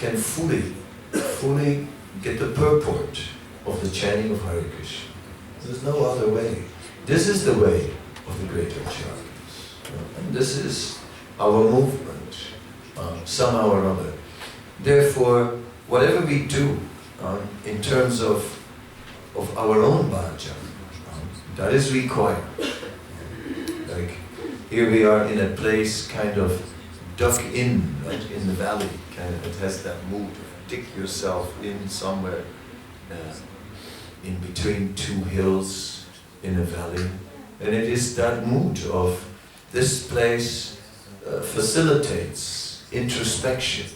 can fully get the purport of the chanting of Hare Krishna. There's no other way. This is the way of the great acharyas. And this is our movement, somehow or other. Therefore, whatever we do in terms of our own bhajan, that is required. Like, here we are in a place kind of dug in, right, in the valley. Kind of, it has that mood of dig yourself in somewhere in between two hills in a valley. And it is that mood of this place facilitates introspection.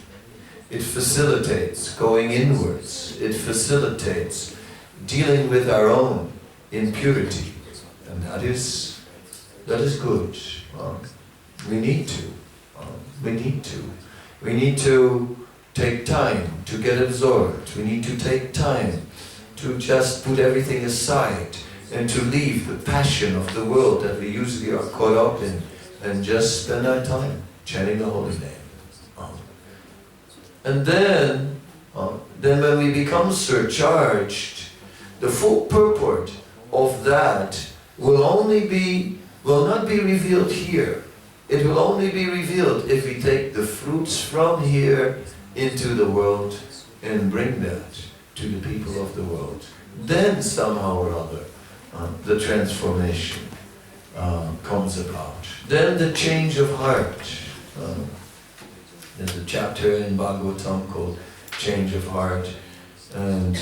It facilitates going inwards. It facilitates dealing with our own impurity. And that is good. We need to. We need to take time to get absorbed. We need to take time to just put everything aside and to leave the passion of the world that we usually are caught up in and just spend our time chanting the holy name. And then when we become surcharged, the full purport of that will not be revealed here. It will only be revealed if we take the fruits from here into the world and bring that to the people of the world. Then somehow or other, the transformation comes about. Then the change of heart. There's a chapter in Bhagavatam called Change of Heart. And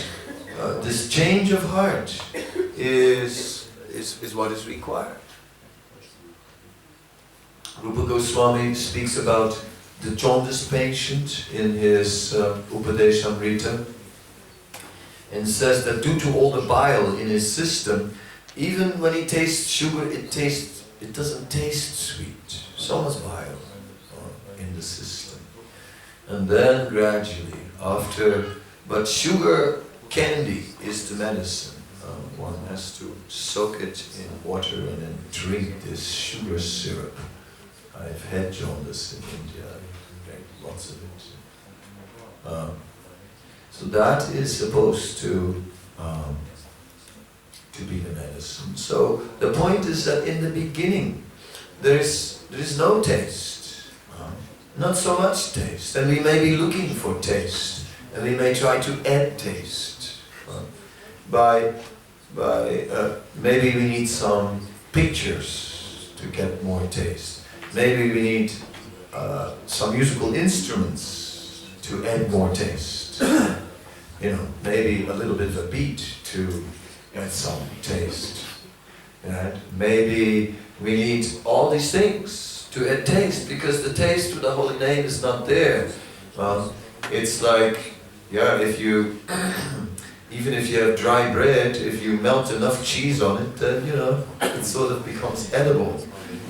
this change of heart is what is required. Rupa Goswami speaks about the jaundice patient in his Upadeshamrita, and says that due to all the bile in his system, even when he tastes sugar, it doesn't taste sweet. So much bile in the system. And then gradually, but sugar candy is the medicine. One has to soak it in water and then drink this sugar syrup. I've had jaundice in India, I drank lots of it. So that is supposed to be the medicine. So the point is that in the beginning, there is no taste, not so much taste, and we may be looking for taste, and we may try to add taste maybe we need some pictures to get more taste. Maybe we need some musical instruments to add more taste. Maybe a little bit of a beat to add some taste. And maybe we need all these things to add taste, because the taste of the holy name is not there. It's like, even if you have dry bread, if you melt enough cheese on it, then it sort of becomes edible.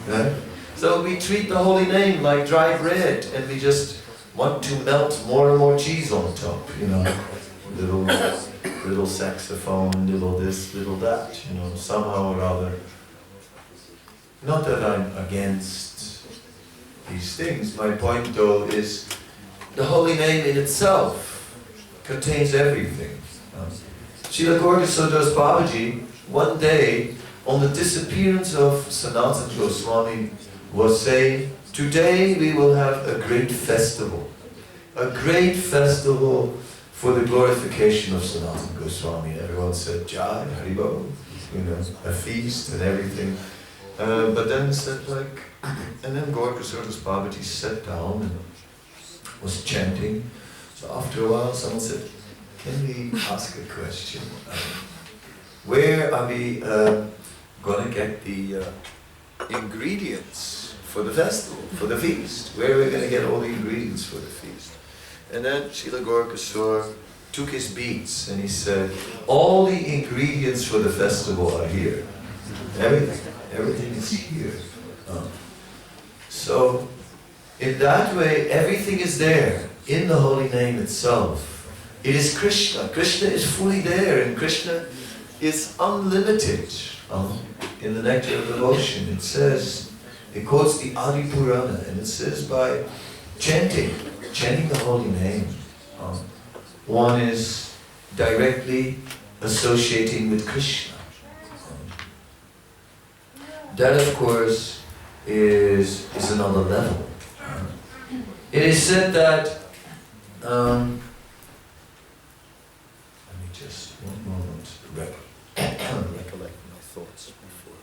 Right? So we treat the holy name like dry bread, and we just want to melt more and more cheese on top, little saxophone, little this, little that, somehow or other. Not that I'm against these things. My point though is the holy name in itself contains everything. Srila Gorgasadas Babaji, one day, on the disappearance of Sanatana Goswami, was saying, today we will have a great festival for the glorification of Sanatana Goswami. Everyone said, Jai, Haribo, a feast and everything. But then said and then Gorgasadas Babaji sat down and was chanting. So after a while someone said, can we ask a question? Where are we going to get the ingredients for the festival, for the feast? Where are we going to get all the ingredients for the feast? And then Srila Gorkasur took his beads and he said, all the ingredients for the festival are here. Everything is here. So, in that way, everything is there in the holy name itself. It is Krishna. Krishna is fully there, and Krishna is unlimited. In the Nectar of Devotion, it quotes the Adi Purana, and it says by chanting the holy name, One is directly associating with Krishna. That, of course, is another level. It is said that, let me just, one moment, recollect my thoughts before.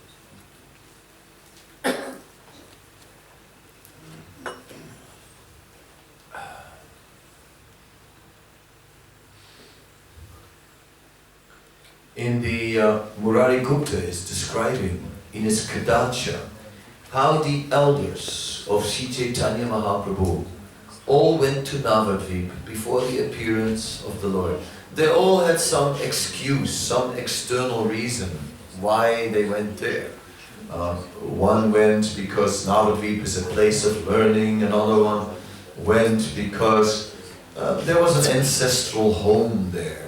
In the Murari Gupta is describing in his Kadacha how the elders of Sri Chaitanya Mahaprabhu all went to Navadvip before the appearance of the Lord. They all had some excuse, some external reason why they went there. One went because Navadvip is a place of learning, another one went because there was an ancestral home there.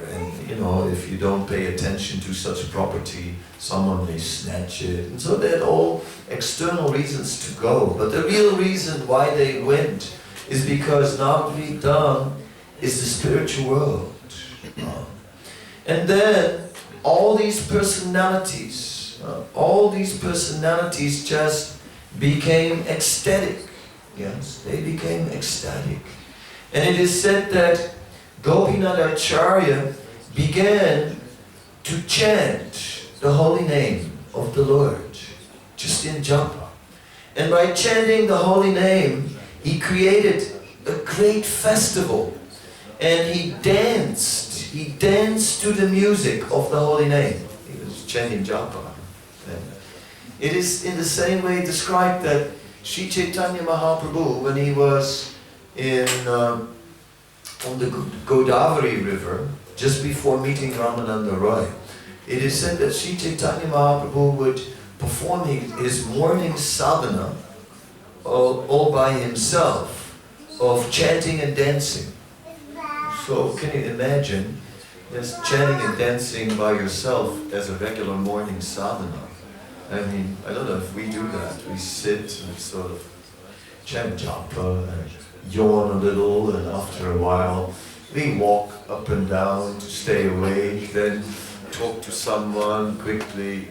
You know, if you don't pay attention to such property, someone may snatch it. And so they had all external reasons to go. But the real reason why they went is because Navadvip Dham is the spiritual world. And then all these personalities just became ecstatic. Yes, they became ecstatic. And it is said that Gopinath Acharya began to chant the holy name of the Lord, just in japa. And by chanting the holy name, he created a great festival. And he danced to the music of the holy name. He was chanting japa. And it is in the same way described that Sri Chaitanya Mahaprabhu, when he was on the Godavari river, just before meeting Ramananda Roy, it is said that Sri Chaitanya Mahaprabhu would perform his morning sadhana all by himself, of chanting and dancing. So can you imagine just chanting and dancing by yourself as a regular morning sadhana? I mean, I don't know if we do that. We sit and sort of chant japa and yawn a little, and after a while we walk up and down to stay awake, then talk to someone, quickly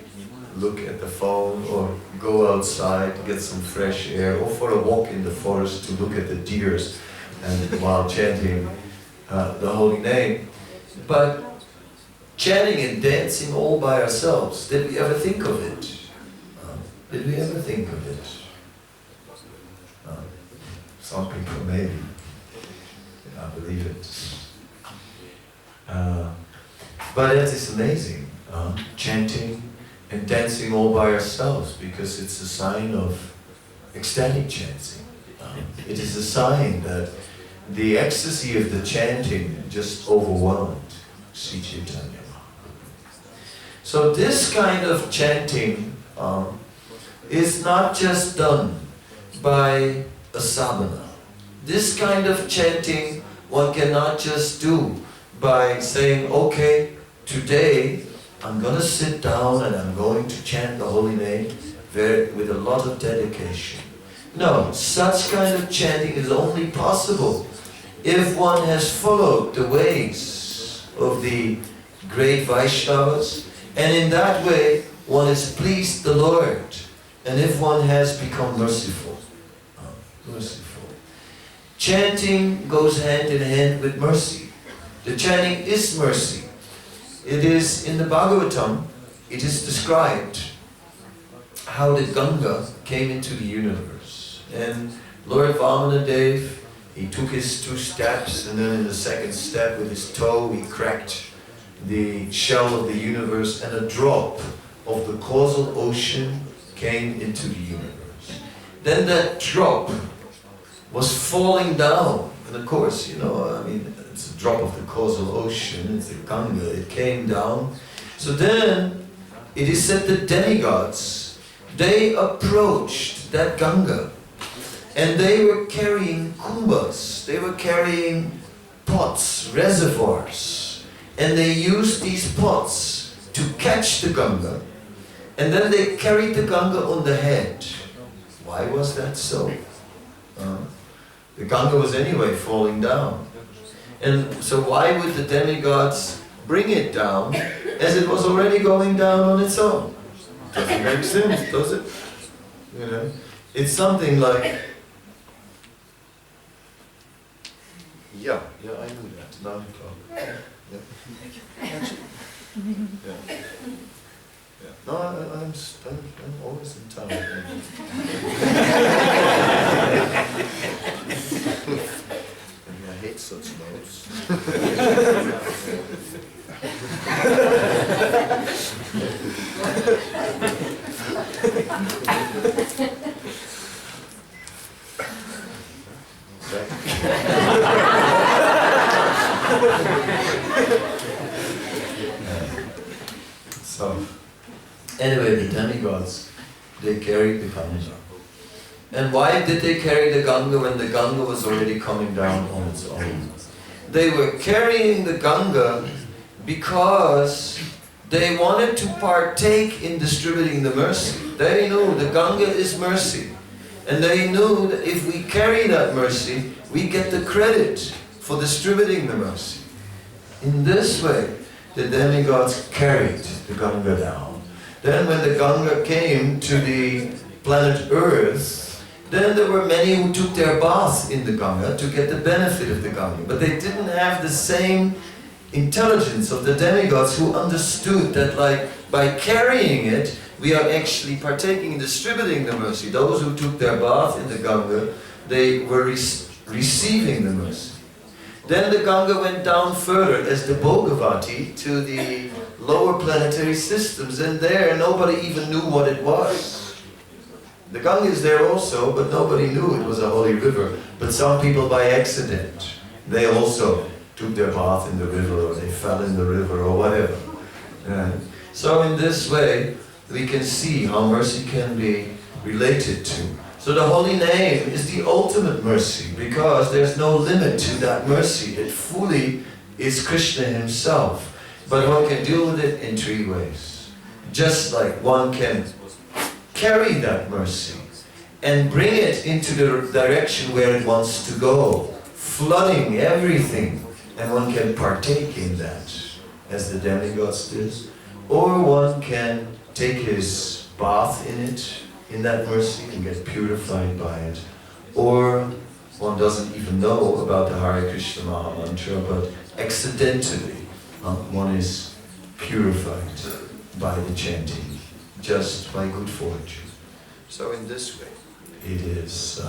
look at the phone, or go outside, get some fresh air, or for a walk in the forest to look at the deers and while chanting the holy name. But chanting and dancing all by ourselves, did we ever think of it? Did we ever think of it? Some people maybe. I believe it. But it is amazing, chanting and dancing all by ourselves, because it's a sign of ecstatic chanting. It is a sign that the ecstasy of the chanting just overwhelmed Sri Chaitanya. So this kind of chanting is not just done by a sadhana. This kind of chanting one cannot just do by saying, okay, today I'm going to sit down and I'm going to chant the holy name with a lot of dedication. No, such kind of chanting is only possible if one has followed the ways of the great Vaishnavas, and in that way one has pleased the Lord, and if one has become merciful. Merciful. Chanting goes hand in hand with mercy. The chanting is mercy. It is in the Bhagavatam, it is described how the Ganga came into the universe. And Lord Vamanadev, he took his 2 steps, and then in the second step with his toe he cracked the shell of the universe, and a drop of the causal ocean came into the universe. Then that drop was falling down, and of course, you know, I mean, it's a drop of the causal ocean, it's the Ganga, it came down. So then, it is said that demigods, they approached that Ganga, and they were carrying kumbhas, they were carrying pots, reservoirs, and they used these pots to catch the Ganga, and then they carried the Ganga on the head. Why was that so? The Ganga was anyway falling down. And so why would the demigods bring it down as it was already going down on its own? Doesn't make sense, does it? You know, it's something like, yeah, I knew that. 9 o'clock. Yeah. Yeah. No, I'm always in time. I hate such notes. So, anyway, the demigods, they carried the Ganga. And why did they carry the Ganga when the Ganga was already coming down on its own? They were carrying the Ganga because they wanted to partake in distributing the mercy. They knew the Ganga is mercy. And they knew that if we carry that mercy, we get the credit for distributing the mercy. In this way, the demigods carried the Ganga down. Then when the Ganga came to the planet Earth, then there were many who took their bath in the Ganga to get the benefit of the Ganga. But they didn't have the same intelligence of the demigods who understood that, like, by carrying it, we are actually partaking in distributing the mercy. Those who took their bath in the Ganga, they were receiving the mercy. Then the Ganga went down further as the Bhogavati to the lower planetary systems, and there nobody even knew what it was. The Ganga is there also, but nobody knew it was a holy river. But some people by accident, they also took their bath in the river, or they fell in the river, or whatever. So in this way, we can see how mercy can be related to. So the holy name is the ultimate mercy, because there's no limit to that mercy. It fully is Krishna himself. But one can deal with it in 3 ways. Just like one can carry that mercy and bring it into the direction where it wants to go, flooding everything, and one can partake in that, as the demigods did. Or one can take his bath in it, in that mercy, and get purified by it. Or one doesn't even know about the Hare Krishna Maha Mantra, but accidentally one is purified by the chanting, just by good fortune. So in this way, it is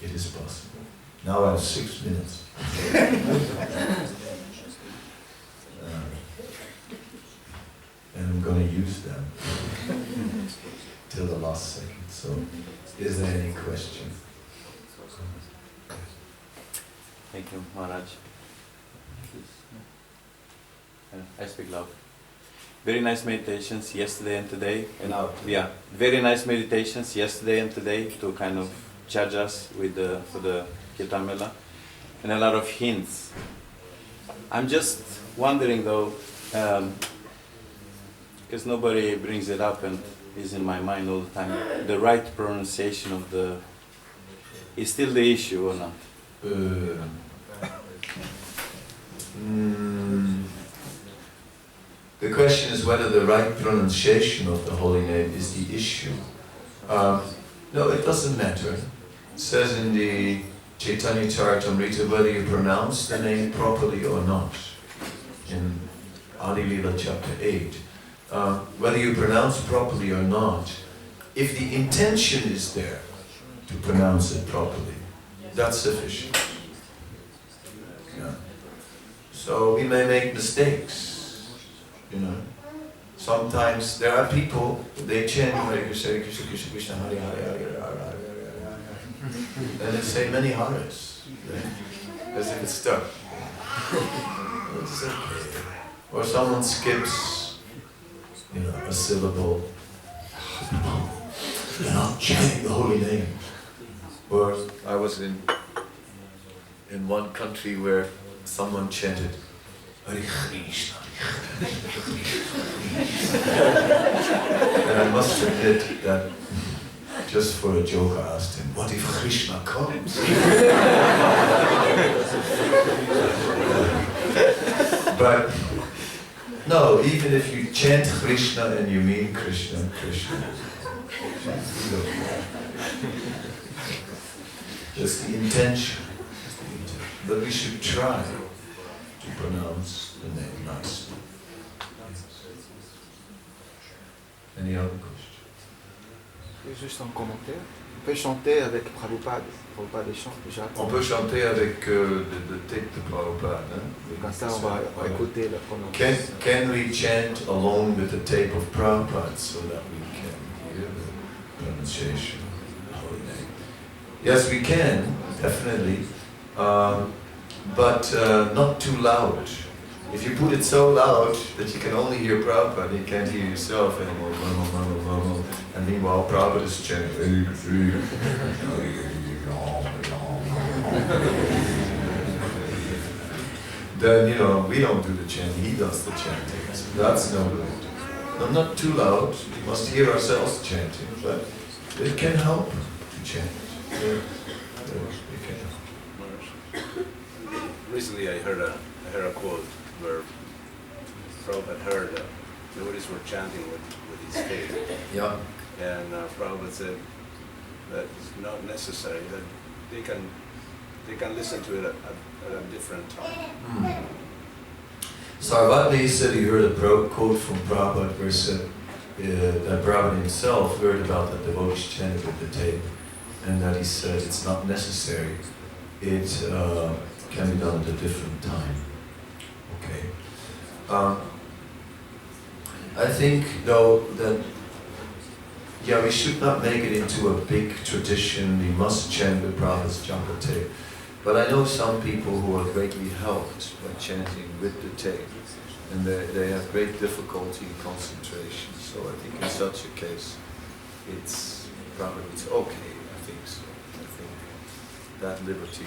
possible. Now I have 6 minutes. And I'm going to use them till the last second. So, is there any question? Thank you, Maharaj. I speak loud. Very nice meditations yesterday and today. And yeah, very nice meditations yesterday and today to kind of charge us with for the Kirtana mela, and a lot of hints. I'm just wondering though, because nobody brings it up and is in my mind all the time, the right pronunciation of the is still the issue or not? The question is whether the right pronunciation of the holy name is the issue. No, it doesn't matter. It says in the Chaitanya Charitamrita whether you pronounce the name properly or not. In Adi Lila chapter 8. Whether you pronounce properly or not, if the intention is there to pronounce it properly, that's sufficient. Yeah. So we may make mistakes. You know, sometimes there are people, they chant Hare Krishna, Hare Krishna, Krishna Krishna, Hare Hare, Hare Hare, Hare Hare, and they say many Hares, as if it's stuck. It's okay. Or someone skips, you know, a syllable. They're not chanting the holy name. Or I was in one country where someone chanted Hare Krishna. And I must admit that just for a joke I asked him, what if Krishna comes? But no, even if you chant Krishna and you mean Krishna, Krishna. Just the intention. But we should try to pronounce the name nicely. Any other questions? Juste un commentaire. On peut chanter avec Prabhupada. Prabhupada chante déjà. On peut chanter avec le texte de Prabhupada. Comme ça, on va écouter la prononciation. Can we chant along with the tape of Prabhupada so that we can hear the pronunciation of the holy name? Yes, we can, definitely, but not too loud. If you put it so loud that you can only hear Prabhupada, you can't hear yourself anymore. And meanwhile, Prabhupada is chanting. Then, we don't do the chanting, he does the chanting. So that's no good. No, not too loud, we must hear ourselves chanting, but it can help to chant. It can help. Recently I heard a quote where Prabhupada heard devotees were chanting with his faith. Yeah. And Prabhupada said that it's not necessary, that they can listen to it at a different time. Sarvatni said he heard a quote from Prabhupada where it said that Prabhupada himself heard about the devotees chanting with the tape, and that he said it's not necessary. It can be done at a different time. Okay. I think, though, that we should not make it into a big tradition. We must chant with Prabhupada's japa tape. But I know some people who are greatly helped by chanting with the tape, and they have great difficulty in concentration. So I think in such a case, it's okay. I think so. I think that liberty.